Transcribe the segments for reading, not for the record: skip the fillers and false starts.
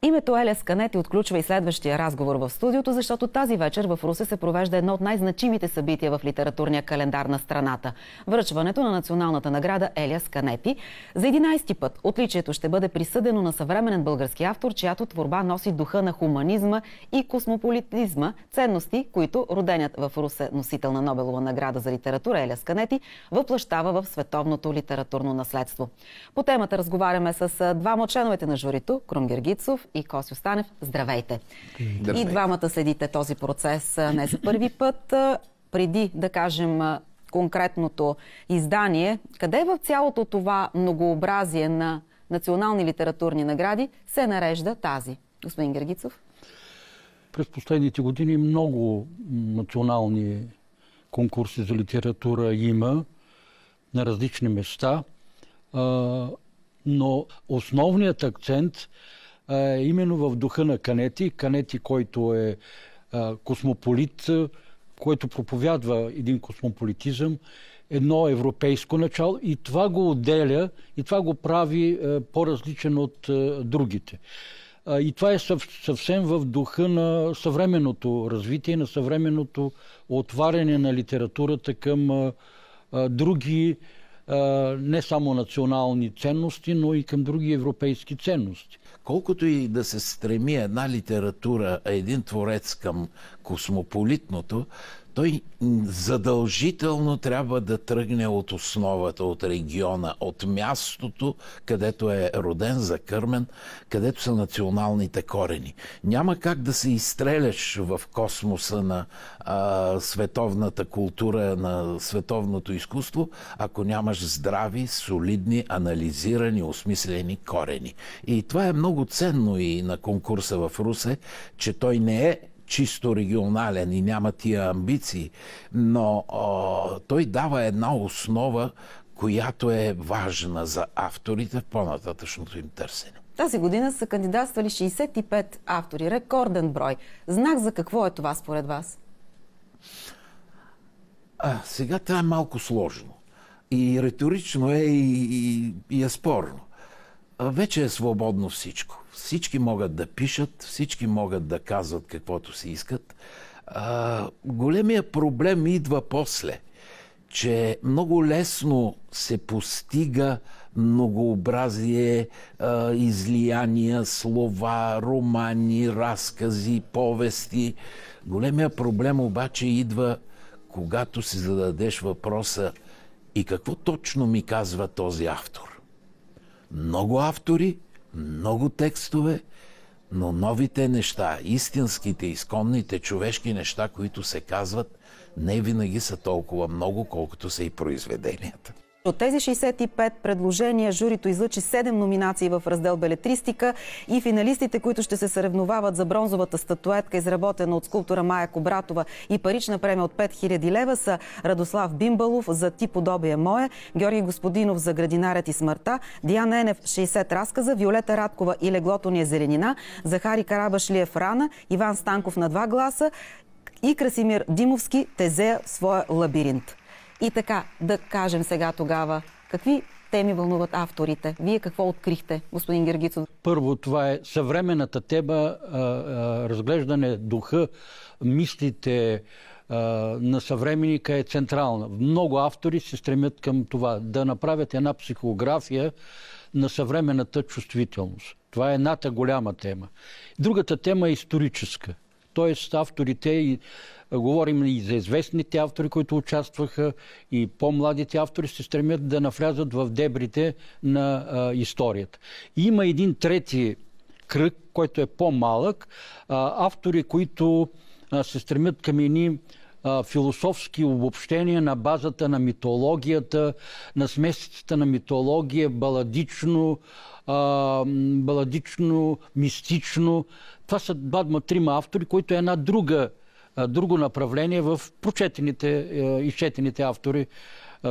Името Еля Сканети отключва и следващия разговор в студиото, защото тази вечер в Русе се провежда едно от най-значимите събития в литературния календар на страната – връчването на националната награда Еля Сканети. За 11-ти път отличието ще бъде присъдено на съвременен български автор, чиято творба носи духа на хуманизма и космополитизма, ценности, които роденият в Русе носител на Нобелова награда за литература Еля Сканети въплъщава в световното литературно наследство. По темата разговаряме с двама от членовете на журито – Крум Гергицов и Косьо Станев. Здравейте! И двамата следите този процес не за първи път. Преди да кажем конкретното издание, къде в цялото това многообразие на национални литературни награди се нарежда тази? Господин Гергицов? През последните години много национални конкурси за литература има на различни места, но основният акцент именно в духа на Канети. Канети, който е космополит, който проповядва един космополитизъм, едно европейско начало, и това го отделя, и това го прави по-различен от другите. И това е съвсем в духа на съвременното развитие, на съвременното отваряне на литературата към други не само национални ценности, но и към други европейски ценности. Колкото и да се стреми една литература, един творец към космополитното, той задължително трябва да тръгне от основата, от региона, от мястото, където е роден, закърмен, където са националните корени. Няма как да се изстреляш в космоса на световната култура, на световното изкуство, ако нямаш здрави, солидни, анализирани, осмислени корени. И това е много ценно и на конкурса в Русе, че той не е чисто регионален и няма тия амбиции, но той дава една основа, която е важна за авторите в по-нататъчното им търсене. Тази година са кандидатствали 65 автори. Рекорден брой. Знак за какво е това според вас? Сега това е малко сложно. И риторично е, и е спорно. Вече е свободно всичко. Всички могат да пишат, всички могат да казват каквото си искат. Големия проблем идва после, че много лесно се постига многообразие, излияния, слова, романи, разкази, повести. Големия проблем обаче идва, когато си зададеш въпроса: и какво точно ми казва този автор? Много автори, много текстове, но новите неща, истинските, изконните, човешки неща, които се казват, не винаги са толкова много, колкото са и произведенията. От тези 65 предложения журито излъчи 7 номинации в раздел белетристика и финалистите, които ще се съревновават за бронзовата статуетка, изработена от скулптора Мая Кобратова, и парична премия от 5000 лева, са Радослав Бимбалов за "Ти подобие мое", Георги Господинов за "Градинарят и смъртта", Диан Енев 60 разказа, Виолета Радкова и "Леглото ни е зеленина", Захари Карабашлиев "Рана", Иван Станков на 2 гласа и Красимир Димовски "Тезея в своя лабиринт". И така, да кажем сега тогава, какви теми вълнуват авторите? Вие какво открихте, господин Гергицов? Първо, това е съвременната тема, разглеждане духа, мислите на съвременника е централна. Много автори се стремят към това, да направят една психография на съвременната чувствителност. Това е едната голяма тема. Другата тема е историческа. Тоест авторите, говорим и за известните автори, които участваха, и по-младите автори се стремят да навлязат в дебрите на историята. И има един трети кръг, който е по-малък. Автори, които се стремят към едни философски обобщения на базата на митологията, на смесицата на митология, баладично, мистично. Това са двама-трима автори, които е една друго направление в изчетените автори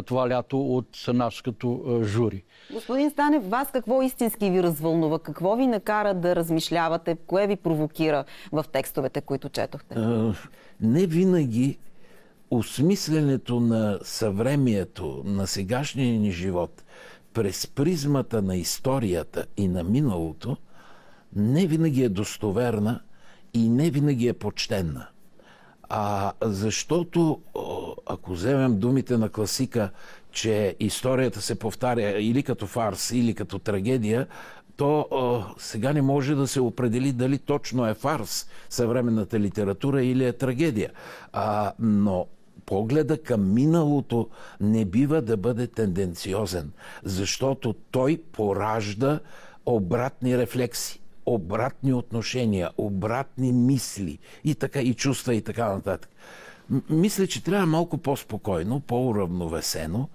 това лято от Санашкото жури. Господин Станев, вас какво истински ви развълнува? Какво ви накара да размишлявате? Кое ви провокира в текстовете, които четохте? Не винаги осмисленето на съвремието, на сегашния ни живот през призмата на историята и на миналото не винаги е достоверна и не винаги е почтенна. Защото, ако вземем думите на класика, че историята се повтаря или като фарс, или като трагедия, то сега не може да се определи дали точно е фарс съвременната литература или е трагедия. Но погледа към миналото не бива да бъде тенденциозен, защото той поражда обратни рефлекси, обратни отношения, обратни мисли и така, и чувства и така нататък. Мисля, че трябва малко по-спокойно, по-уравновесено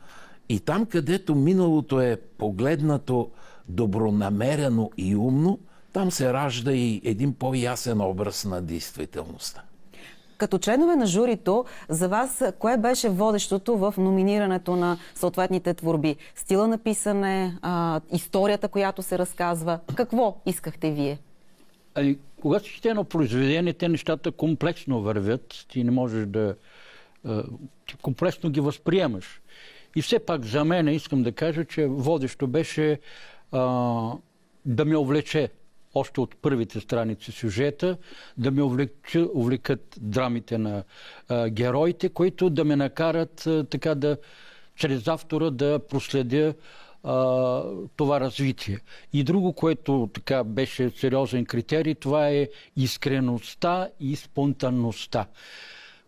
и там, където миналото е погледнато добронамерено и умно, там се ражда и един по-ясен образ на действителността. Като членове на журито, за вас кое беше водещото в номинирането на съответните творби? Стила на писане, историята, която се разказва? Какво искахте вие? Когато си чете едно произведение, те нещата комплексно вървят. Ти не можеш да... Ти комплексно ги възприемаш. И все пак за мен искам да кажа, че водещо беше да ме увлече още от първите страници сюжета, да ме увлекат драмите на героите, които да ме накарат така да, чрез автора да проследя това развитие. И друго, което така беше сериозен критерий, това е искреността и спонтанността.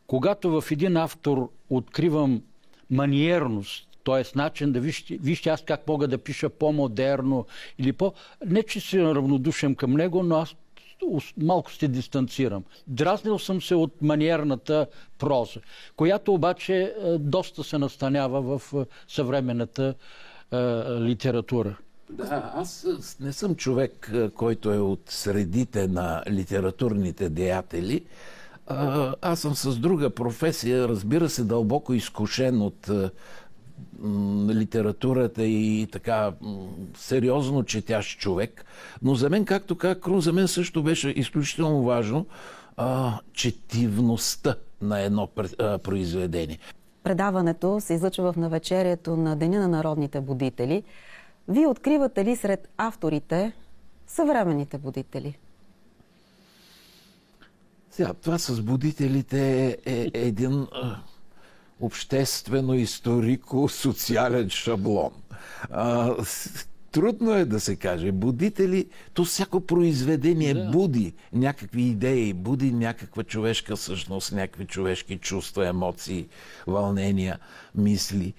Когато в един автор откривам маниерност, т.е. начин да вижте аз как мога да пиша по-модерно или Не, че се равнодушен към него, но аз малко се дистанцирам. Дразнил съм се от маниерната проза, която обаче доста се настанява в съвременната литература. Да, аз не съм човек, който е от средите на литературните деятели. Аз съм с друга професия, разбира се, дълбоко изкушен от литературата и така сериозно четящ човек. Но за мен, както казах, Крум, за мен също беше изключително важно четивността на едно произведение. Предаването се излъчва в навечерието на Деня на народните будители. Вие откривате ли сред авторите съвременните будители? Сега, това с будителите е един обществено-историко-социален шаблон. Трудно е да се каже. Будители, то всяко произведение буди някакви идеи, буди някаква човешка същност, някакви човешки чувства, емоции, вълнения, мисли.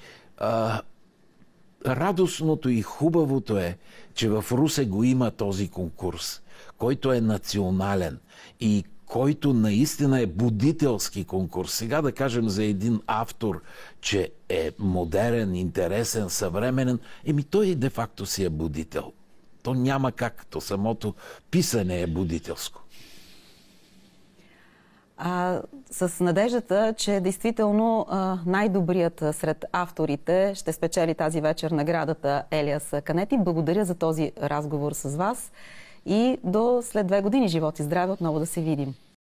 Радостното и хубавото е, че в Русе го има този конкурс, който е национален и който наистина е будителски конкурс. Сега да кажем за един автор, че е модерен, интересен, съвременен, той де-факто си е будител. То няма как, то самото писане е будителско. С надеждата, че действително най-добрият сред авторите ще спечели тази вечер наградата Елиас Канети. Благодаря за този разговор с вас и до след 2 години живот и здраве отново да се видим.